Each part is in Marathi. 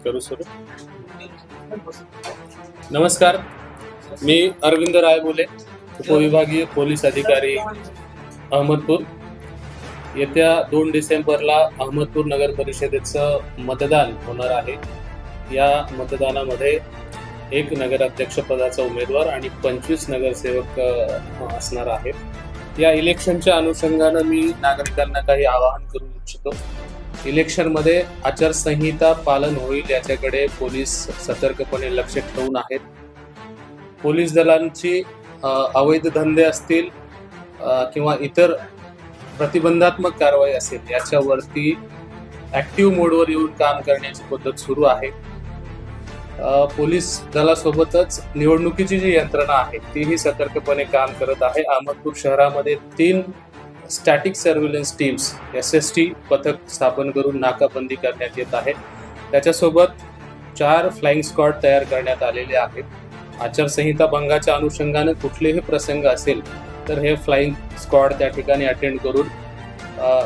करू सुरू. नमस्कार, मी अरविंद रायबोले, उपविभागीय पोलीस अधिकारी अहमदपूर. येत्या 2 डिसेंबरला अहमदपूर नगर परिषदेचं मतदान होणार आहे. या मतदानामध्ये 1 नगराध्यक्ष पदाचा उमेदवार आणि 25 नगरसेवक असणार आहेत. या इलेक्शनच्या अनुषंगानं मी नागरिकांना काही आवाहन करू इच्छितो. इलेक्शनमध्ये आचारसंहिता पालन होईल याच्याकडे पोलीस सतर्कपणे लक्ष ठेवून आहेत. पोलीस दलांची अवैध धंदे असतील किंवा इतर प्रतिबंधात्मक कारवाई असेल याच्यावरती ऍक्टिव्ह मोडवर येऊन काम करण्याची पद्धत सुरू आहे. पोलीस दलासोबतच निवडणुकीची जी यंत्रणा आहे तीही सतर्कपणे काम करत आहे. अहमदपूर शहरामध्ये 3 स्टॅटिक सर्व्हिलन्स टीम्स SST पथक स्थापन करून नाकाबंदी करण्यात येत आहे. त्याच्यासोबत 4 फ्लाइंग स्क्वॉड तयार करण्यात आलेले आहेत. आचारसंहिता भंगाच्या अनुषंगाने कुठलेही प्रसंग असेल तर हे फ्लाइंग स्क्वॉड त्या ठिकाणी अटेंड करून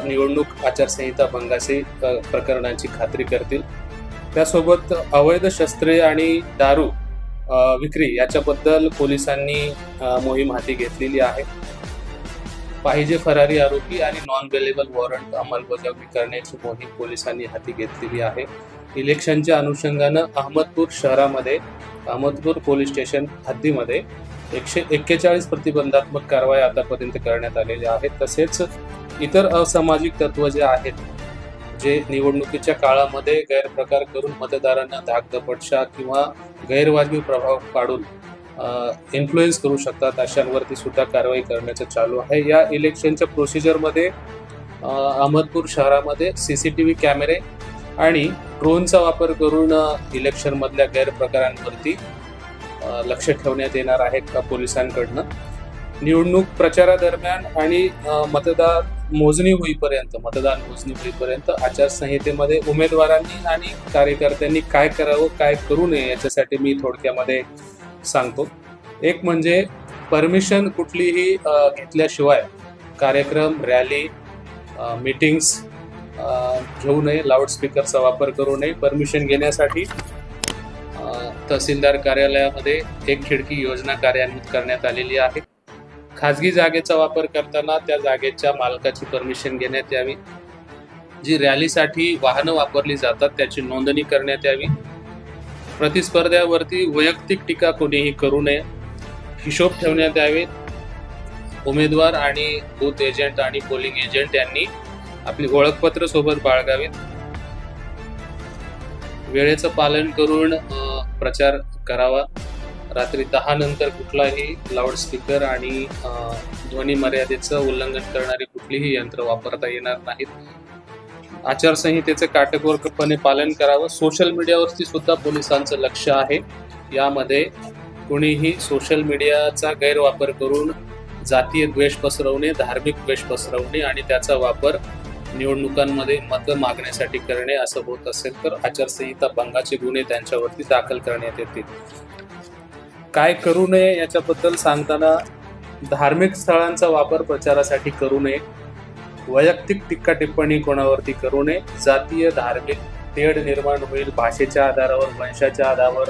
निवडणूक आचारसंहिता भंगाची प्रकरणांची खात्री करतील. त्यासोबत अवैध शस्त्रे आणि दारू विक्री याच्याबद्दल पोलिसांनी मोहीम हाती घेतलेली आहे. पाहिजे फरारी आरोपी आणि नॉन बेलेबल वॉरंट अंमलबजावणी करण्याची मोहीम पोलिसांनी हाती घेतलेली आहे. इलेक्शनच्या अनुषंगानं अहमदपूर शहरामध्ये अहमदपूर पोलीस स्टेशन हद्दीमध्ये 141 प्रतिबंधात्मक कारवाई आतापर्यंत करण्यात आलेल्या आहेत. तसेच इतर असामाजिक तत्व जे आहेत, जे निवडणुकीच्या काळामध्ये गैरप्रकार करून मतदारांना धाकदपटशा किंवा गैरवाजवी प्रभाव पाडून इन्फ्लुएन्स करू शकतात, अशांवरती सुद्धा कारवाई करण्याचं चालू आहे. या इलेक्शनच्या प्रोसिजरमध्ये अहमदपूर शहरामध्ये CCTV कॅमेरे आणि ड्रोनचा वापर करून इलेक्शन मधल्या गैरप्रकारांवरती लक्ष ठेवण्यात येणार आहे का पोलिसांकडनं. निवडणूक प्रचारादरम्यान आणि मतदान मोजणी होईपर्यंत आचारसंहितेमध्ये उमेदवारांनी आणि कार्यकर्त्यांनी काय करावं काय करू नये याच्यासाठी मी थोडक्यामध्ये सांगतो. एक म्हणजे परमिशन कुठलीही घेतल्याशिवाय कार्यक्रम, रॅली, मीटिंग्स घेऊ नये. लाऊडस्पीकरचा वापर करू नये. परमिशन घेण्यासाठी तहसीलदार कार्यालयामध्ये 1 खिडकी योजना कार्यान्वित करण्यात आलेली आहे. खाजगी जागेचा वापर करताना त्या जागेच्या मालकाची परमिशन घेण्यात यावी. जी रॅलीसाठी वाहनं वापरली जातात त्याची नोंदणी करण्यात यावी. प्रतिस्पर्ध्यावरती वैयक्तिक टीका कोणीही करू नये. हिशोब ठेवण्यात यावे. उमेदवार आणि बूथ एजंट आणि पोलिंग एजंट यांनी आपली ओळखपत्र सोबत बाळगावेत. वेळेचं पालन करून प्रचार करावा. रात्री 10 नंतर कुठलाही लाऊडस्पीकर आणि ध्वनी मर्यादेचं उल्लंघन करणारी कुठलीही यंत्र वापरता येणार नाहीत. आचारसंहितेचे काटेकोरपणे पालन करावं. सोशल मीडियावरती सुद्धा पोलिसांचं लक्ष आहे. यामध्ये कोणीही सोशल मीडियाचा गैरवापर करून जातीय द्वेष पसरवणे, धार्मिक द्वेष पसरवणे आणि त्याचा वापर निवडणुकांमध्ये मतं मागण्यासाठी करणे असं होत असेल तर आचारसंहिता भंगाचे गुन्हे त्यांच्यावरती दाखल करण्यात येतील. काय करू नये याच्याबद्दल सांगताना धार्मिक स्थळांचा वापर प्रचारासाठी करू नये. वैयक्तिक टीका टिप्पणी कोणावरती करू नये. जातीय धार्मिक तेढ निर्माण होईल. भाषेच्या आधारावर, वंशाच्या आधारावर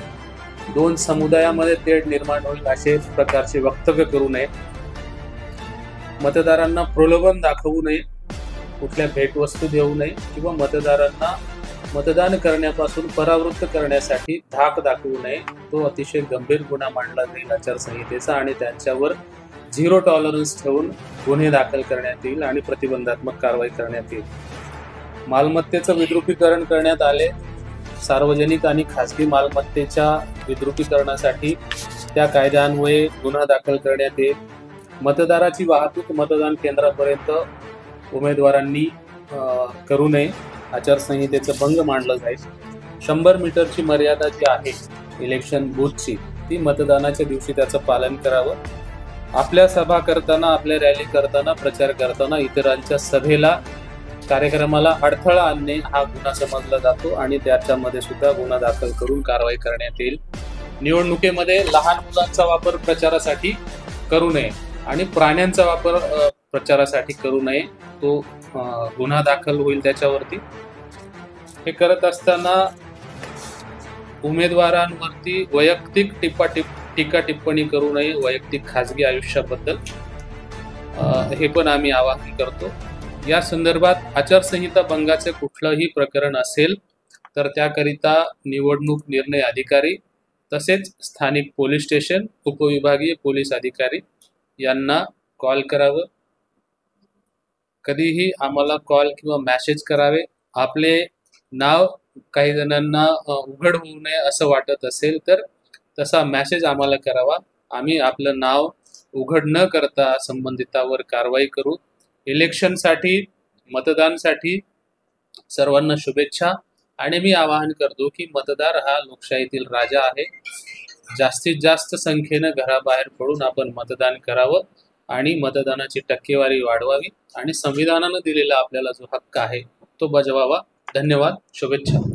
2 समुदायामध्ये तेढ निर्माण होईल असे प्रकारचे वक्तव्य करू नये. मतदारांना प्रलोभन दाखवू नये. कुठल्या भेटवस्तू देऊ नये किंवा मतदारांना मतदान करण्यापासून परावृत्त करण्यासाठी धाक दाखवू नये. तो अतिशय गंभीर गुन्हा मानला जाईल आचारसंहितेचा आणि त्यांच्यावर 0 टॉलरन्स ठेवून गुन्हे दाखल करण्यात येईल आणि प्रतिबंधात्मक कारवाई करण्यात येईल. मालमत्तेचं विद्रुपीकरण करण्यात आले. सार्वजनिक आणि खासगी मालमत्तेच्या विद्रुपीकरणासाठी त्या कायद्यान्वये गुन्हा दाखल करण्यात येईल. मतदाराची वाहतूक मतदान केंद्रापर्यंत उमेदवारांनी करू नये. आचारसंहितेचं भंग मानलं जाईल. 100 मीटरची मर्यादा जी आहे इलेक्शन बूथची ती मतदानाच्या दिवशी त्याचं पालन करावं. आपल्या सभा करताना, आपल्या रॅली करताना, प्रचार करताना इतरांच्या सभेला, कार्यक्रमाला अडथळा आणणे हा गुन्हा समजला जातो आणि त्याच्यामध्ये सुद्धा गुन्हा दाखल करून कारवाई करण्यात येईल. निवडणुकीमध्ये लहान मुलांचा वापर प्रचारासाठी करू नये आणि प्राण्यांचा वापर प्रचारासाठी करू नये. तो गुन्हा दाखल होईल त्याच्यावरती. हे करत असताना उमेदवारांवरती वैयक्तिक टीका टिप्पणी करू नये, वैयक्तिक खाजगी आयुष्याबद्दल हे पण आम्ही आवाहन करतो. या संदर्भात आचारसंहिता भंगाचे कुठलंही प्रकरण असेल तर त्याकरिता निवडणूक निर्णय अधिकारी तसेच स्थानिक पोलीस स्टेशन, उपविभागीय पोलीस अधिकारी यांना कॉल करावं. कधीही आम्हाला कॉल किंवा मेसेज करावे. आपले नाव काही जणांना उघड होऊ नये असं वाटत असेल तर तसा मेसेज आम्हाला करावा. आम्ही आपलं नाव उघड न करता संबंधितावर कारवाई करू. इलेक्शनसाठी, मतदानसाठी सर्वांना शुभेच्छा. आणि मी आवाहन करतो की मतदार हा लोकशाहीतील राजा आहे. जास्तीत जास्त संख्येनं घराबाहेर पडून आपण मतदान करावं आणि मतदानाची टक्केवारी वाढवावी आणि संविधानानं दिलेला आपल्याला जो हक्क आहे तो बजवावा. धन्यवाद. शुभेच्छा.